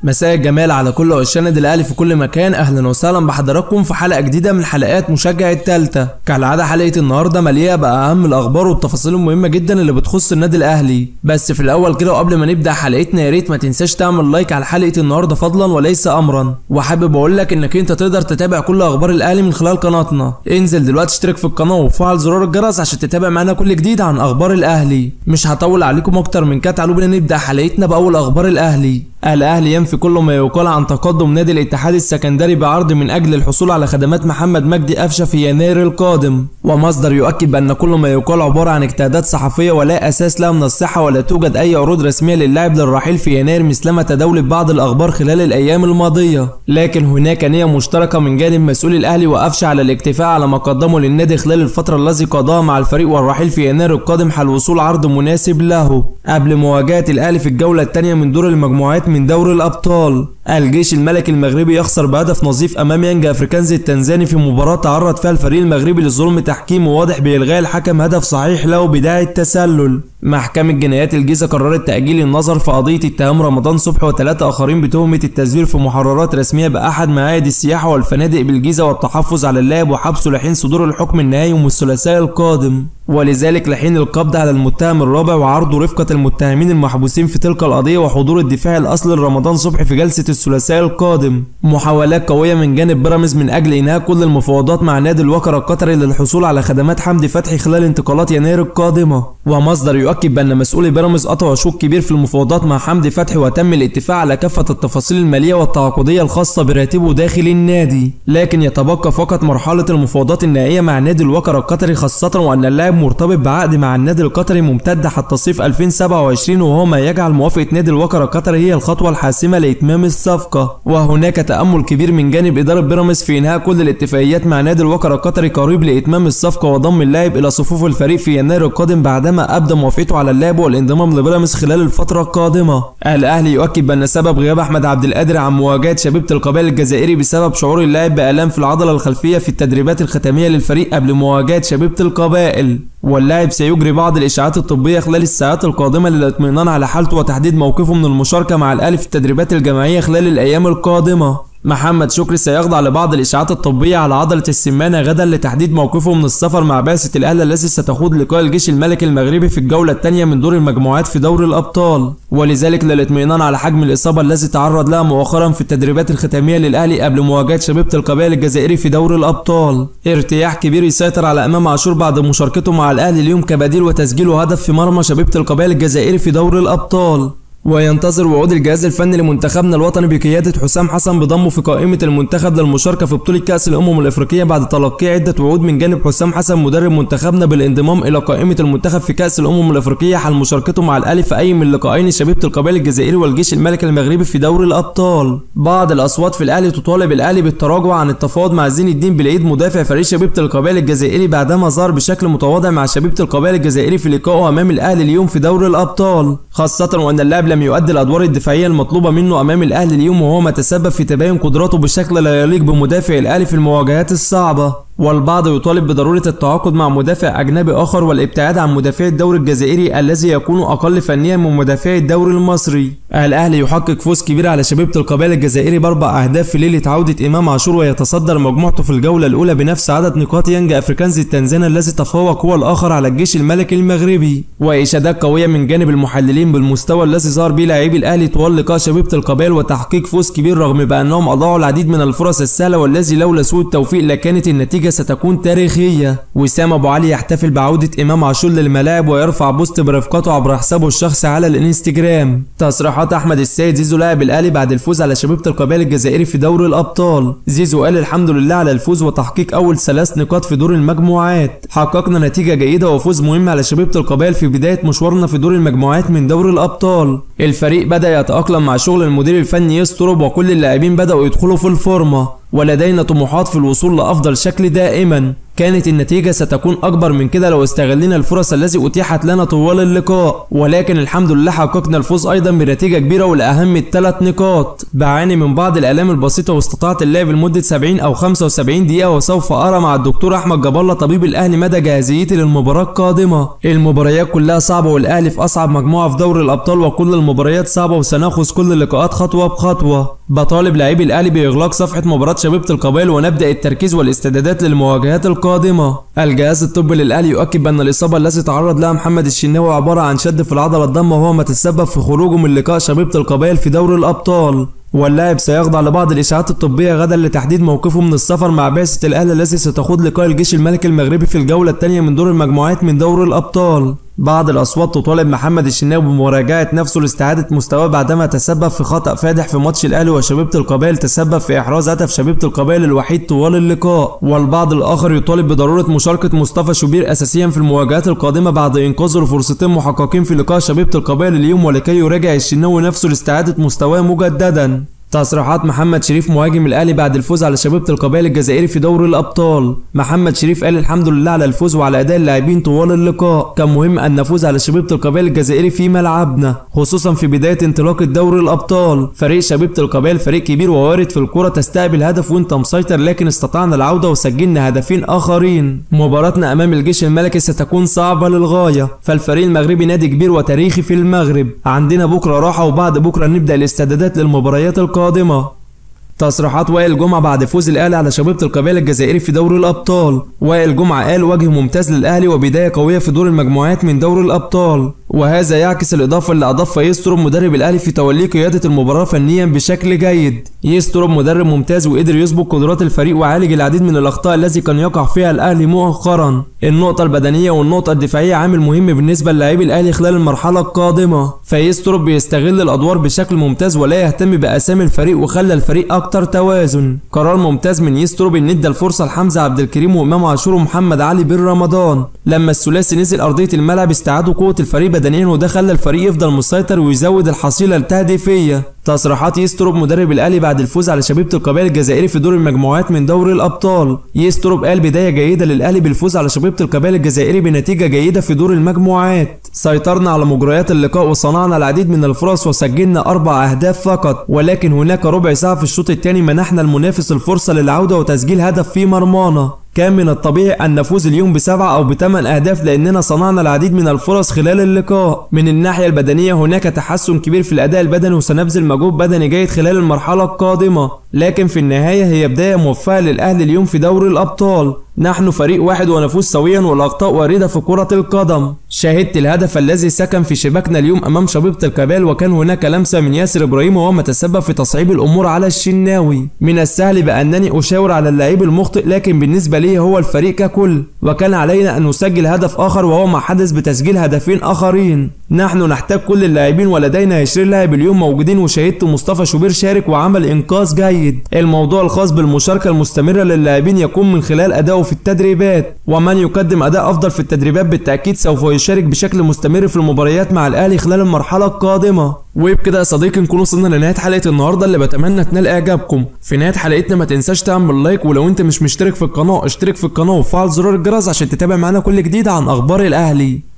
مساء الجمال على كل عشاق النادي الاهلي في كل مكان. اهلا وسهلا بحضراتكم في حلقه جديده من حلقات مشجع التالتة. كالعاده حلقه النهارده مليئه باهم الاخبار والتفاصيل المهمه جدا اللي بتخص النادي الاهلي. بس في الاول كده وقبل ما نبدا حلقتنا يا ريت ما تنساش تعمل لايك على حلقه النهارده فضلا وليس امرا. وحابب اقول لك انك انت تقدر تتابع كل اخبار الاهلي من خلال قناتنا. انزل دلوقتي اشترك في القناه وفعل زرار الجرس عشان تتابع معانا كل جديد عن اخبار الاهلي. مش هطول عليكم اكتر من كده، تعالوا بينا نبدا حلقتنا باول اخبار الاهلي. الاهلي ينفي كل ما يقال عن تقدم نادي الاتحاد السكندري بعرض من اجل الحصول على خدمات محمد مجدي قفشه في يناير القادم. ومصدر يؤكد بان كل ما يقال عباره عن اجتهادات صحفيه ولا اساس لها من الصحه، ولا توجد اي عروض رسميه للاعب للرحيل في يناير مثلما تداولت بعض الاخبار خلال الايام الماضيه. لكن هناك نيه مشتركه من جانب مسؤول الاهلي وقفشه على الاكتفاء على ما قدمه للنادي خلال الفتره التي قضاها مع الفريق، والرحيل في يناير القادم حال وصول عرض مناسب له قبل مواجهه الاهلي في الجوله الثانيه من دور المجموعات من دوري الابطال. الجيش الملكي المغربي يخسر بهدف نظيف امام يانج افريكانز التنزاني في مباراه تعرض فيها الفريق المغربي لظلم تحكيم واضح بالغاء الحكم هدف صحيح له بداعي التسلل. محكمة جنايات الجيزة قررت تأجيل النظر في قضية اتهام رمضان صبحي وثلاثة آخرين بتهمة التزوير في محررات رسمية بأحد معاهد السياحة والفنادق بالجيزة والتحفظ على اللاعب وحبسه لحين صدور الحكم النهائي يوم الثلاثاء القادم، ولذلك لحين القبض على المتهم الرابع وعرض رفقة المتهمين المحبوسين في تلك القضية وحضور الدفاع الأصلي لرمضان صبحي في جلسة الثلاثاء القادم. محاولات قوية من جانب بيراميدز من أجل إنهاء كل المفاوضات مع نادي الوكر القطري للحصول على خدمات حمدي فتحي خلال انتقالات يناير القادمة. ومصدر يؤكد بأن مسؤولي بيراميدز قطعوا شوط كبير في المفاوضات مع حمدي فتحي، وتم الاتفاق على كافة التفاصيل المالية والتعاقدية الخاصة براتبه داخل النادي. لكن يتبقى فقط مرحلة المفاوضات النهائية مع نادي الوكر القطري، خاصة وأن اللاعب مرتبط بعقد مع النادي القطري ممتد حتى صيف 2027، وهو ما يجعل موافقة نادي الوكر القطري هي الخطوة الحاسمة لإتمام الصفقة. وهناك تأمل كبير من جانب إدارة بيراميدز في إنهاء كل الاتفاقيات مع نادي الوكر القطري قريب لإتمام الصفقة وضم اللاعب إلى صفوف الفريق في يناير القادم بعدما أبدى موافقته على اللاعب والانضمام لبيراميدز خلال الفترة القادمة. الأهلي يؤكد بأن سبب غياب أحمد عبد القادر عن مواجهة شبيبة القبائل الجزائري بسبب شعور اللاعب بآلام في العضلة الخلفية في التدريبات الختامية للفريق قبل مواجهة شبيبة القبائل. واللاعب سيجري بعض الإشاعات الطبية خلال الساعات القادمة للاطمئنان على حالته وتحديد موقفه من المشاركة مع الأهلي في التدريبات الجماعية خلال الأيام القادمة. محمد شكري سيخضع لبعض الإشاعات الطبية على عضلة السمانة غدا لتحديد موقفه من السفر مع بعثة الأهلي الذي ستخوض لقاء الجيش الملكي المغربي في الجولة الثانية من دور المجموعات في دوري الأبطال، ولذلك للاطمئنان على حجم الإصابة الذي تعرض لها مؤخرا في التدريبات الختامية للأهلي قبل مواجهة شبيبة القبائل الجزائري في دوري الأبطال. ارتياح كبير يسيطر على إمام عاشور بعد مشاركته مع الأهلي اليوم كبديل وتسجيله هدف في مرمى شبيبة القبائل الجزائري في دوري الأبطال. وينتظر وعود الجهاز الفني لمنتخبنا الوطني بقيادة حسام حسن بضمه في قائمة المنتخب للمشاركة في بطولة كأس الأمم الأفريقية بعد تلقي عدة وعود من جانب حسام حسن مدرب منتخبنا بالانضمام إلى قائمة المنتخب في كأس الأمم الأفريقية حال مشاركته مع الأهلي في أي من لقاءين شبيبة القبائل الجزائري والجيش الملكي المغربي في دوري الأبطال. بعض الأصوات في الأهلي تطالب الأهلي بالتراجع عن التفاوض مع زين الدين بالعيد مدافع فريق شبيبة القبائل الجزائري بعدما ظهر بشكل متواضع مع شبيبة القبائل الجزائري في لقائه أمام الأهلي اليوم في دوري الأبطال، خاصة وأن اللاعب لم يؤدي الأدوار الدفاعية المطلوبة منه أمام الأهلي اليوم، وهو ما تسبب في تباين قدراته بشكل لا يليق بمدافع الأهلي في المواجهات الصعبة. والبعض يطالب بضرورة التعاقد مع مدافع أجنبي آخر والابتعاد عن مدافع الدوري الجزائري الذي يكون أقل فنيا من مدافع الدوري المصري. الأهلي يحقق فوز كبير على شبيبة القبائل الجزائري ب4 أهداف في ليلة عودة إمام عاشور، ويتصدر مجموعته في الجولة الأولى بنفس عدد نقاط يانج أفريكانز التنزاني الذي تفوق هو الآخر على الجيش الملكي المغربي. وإشادات قوية من جانب المحللين بالمستوى الذي ظهر به لاعبي الأهلي طوال لقاء شبيبة القبائل وتحقيق فوز كبير رغم بأنهم أضاعوا العديد من الفرص السهلة والذي لولا سوء التوفيق لكانت النتيجة ستكون تاريخية. وسام أبو علي يحتفل بعودة إمام عاشور للملاعب ويرفع بوست برفقته عبر حسابه الشخصي على الانستجرام. تصريحات أحمد السيد زيزو لاعب الأهلي بعد الفوز على شبيبة القبائل الجزائري في دوري الأبطال. زيزو قال الحمد لله على الفوز وتحقيق أول 3 نقاط في دور المجموعات، حققنا نتيجة جيدة وفوز مهم على شبيبة القبائل في بداية مشوارنا في دور المجموعات من دوري الأبطال. الفريق بدأ يتأقلم مع شغل المدير الفني يسترب وكل اللاعبين بدأوا يدخلوا في الفورمة، ولدينا طموحات في الوصول لأفضل شكل دائما. كانت النتيجة ستكون أكبر من كده لو استغلنا الفرص التي أتيحت لنا طوال اللقاء، ولكن الحمد لله حققنا الفوز أيضا بنتيجة كبيرة والأهم ال3 نقاط. بعاني من بعض الآلام البسيطة واستطعت اللعب لمدة 70 أو 75 دقيقة، وسوف أرى مع الدكتور أحمد جاب الله طبيب الأهلي مدى جاهزيتي للمباراة القادمة. المباريات كلها صعبة والأهلي في أصعب مجموعة في دوري الأبطال، وكل المباريات صعبة وسنأخذ كل اللقاءات خطوة بخطوة. بطالب لاعبي الأهلي بإغلاق صفحة مباراة شبيبة القبائل ونبدأ التركيز والاستعدادات للمواجهات القادمة. الجهاز الطبي للأهلي يؤكد بأن الإصابة التي تعرض لها محمد الشناوي عبارة عن شد في العضلة الضمة، وهو ما تسبب في خروجه من لقاء شبيبة القبائل في دوري الأبطال. واللاعب سيخضع لبعض الإشاعات الطبية غدا لتحديد موقفه من السفر مع بعثة الأهلي التي ستخوض لقاء الجيش الملكي المغربي في الجولة الثانية من دور المجموعات من دوري الأبطال. بعض الأصوات تطالب محمد الشناوي بمراجعة نفسه لاستعادة مستواه بعدما تسبب في خطأ فادح في ماتش الأهلي وشبيبة القبائل تسبب في إحراز هدف شبيبة القبائل الوحيد طوال اللقاء. والبعض الآخر يطالب بضرورة مشاركة مصطفى شوبير أساسيا في المواجهات القادمة بعد إنقاذه لفرصتين محققين في لقاء شبيبة القبائل اليوم، ولكي يراجع الشناوي نفسه لاستعادة مستواه مجددا. تصريحات محمد شريف مهاجم الأهلي بعد الفوز على شبيبة القبائل الجزائري في دوري الأبطال. محمد شريف قال: الحمد لله على الفوز وعلى أداء اللاعبين طوال اللقاء، كان مهم أن نفوز على شبيبة القبائل الجزائري في ملعبنا، خصوصا في بداية انطلاق الدوري الأبطال. فريق شبيبة القبائل فريق كبير ووارد في الكرة تستقبل هدف وانت مسيطر، لكن استطعنا العودة وسجلنا هدفين آخرين. مباراتنا أمام الجيش الملكي ستكون صعبة للغاية، فالفريق المغربي نادي كبير وتاريخي في المغرب. عندنا بكرة راحة وبعد بكرة نبدأ الاستعدادات للمباريات القادمة. تصريحات وائل جمعة بعد فوز الأهلي على شبيبة القبائل الجزائري في دوري الأبطال. وائل جمعة قال: وجه ممتاز للأهلي وبداية قوية في دور المجموعات من دوري الأبطال، وهذا يعكس الإضافة اللي أضافها يستروب مدرب الأهلي في توليه قيادة المباراة فنيا بشكل جيد. يستروب مدرب ممتاز وقدر يسبق قدرات الفريق وعالج العديد من الأخطاء التي كان يقع فيها الأهلي مؤخرا. النقطة البدنية والنقطة الدفاعية عامل مهم بالنسبة للاعبي الأهلي خلال المرحلة القادمة، فيستروب بيستغل الأدوار بشكل ممتاز ولا يهتم بأسامي الفريق وخلى الفريق أكتر توازن. قرار ممتاز من يستروب إن ادى الفرصة لحمزة عبد الكريم وإمام عاشور ومحمد علي بن رمضان. لما الثلاثي نزل أرضية الملعب استعادوا قوة الفريق بدنيا، وده خلى الفريق يفضل مسيطر ويزود الحصيلة التهديفية. تصريحات يستروب مدرب الأهلي بعد الفوز على شبيبة القبائل الجزائري في دور المجموعات من دوري الأبطال. يستروب قال: بداية جيدة للأهلي بالفوز على شبيبة القبائل الجزائري بنتيجة جيدة في دور المجموعات. سيطرنا على مجريات اللقاء وصنعنا العديد من الفرص وسجلنا 4 أهداف فقط، ولكن هناك ربع ساعة في الشوط الثاني منحنا المنافس الفرصة للعودة وتسجيل هدف في مرمانا. كان من الطبيعي أن نفوز اليوم ب7 أو ب8 أهداف لأننا صنعنا العديد من الفرص خلال اللقاء. من الناحية البدنية هناك تحسن كبير في الأداء البدني وسنبذل مجهود بدني جيد خلال المرحلة القادمة، لكن في النهاية هي بداية موفقة للأهلي اليوم في دوري الأبطال. نحن فريق واحد ونفوز سويا والأخطاء واردة في كرة القدم. شاهدت الهدف الذي سكن في شباكنا اليوم أمام شبيبة القبائل، وكان هناك لمسة من ياسر إبراهيم وهو ما تسبب في تصعيب الأمور على الشناوي. من السهل بأنني أشاور على اللاعب المخطئ، لكن بالنسبة لي هو الفريق ككل، وكان علينا أن نسجل هدف آخر وهو ما حدث بتسجيل هدفين آخرين. نحن نحتاج كل اللاعبين ولدينا 20 لاعب اليوم موجودين، وشاهدت مصطفى شوبير شارك وعمل إنقاذ جيد. الموضوع الخاص بالمشاركة المستمرة للاعبين يكون من خلال أدائه في التدريبات، ومن يقدم أداء أفضل في التدريبات بالتأكيد سوف يشارك بشكل مستمر في المباريات مع الأهلي خلال المرحلة القادمة. وبكده يا صديقي نكون وصلنا لنهاية حلقة النهاردة اللي بتمنى تنال إعجابكم. في نهاية حلقتنا ما تنساش تعمل لايك، ولو أنت مش مشترك في القناة اشترك في القناة وفعل زرار الجرس عشان تتابع معانا كل جديد عن أخبار الأهلي.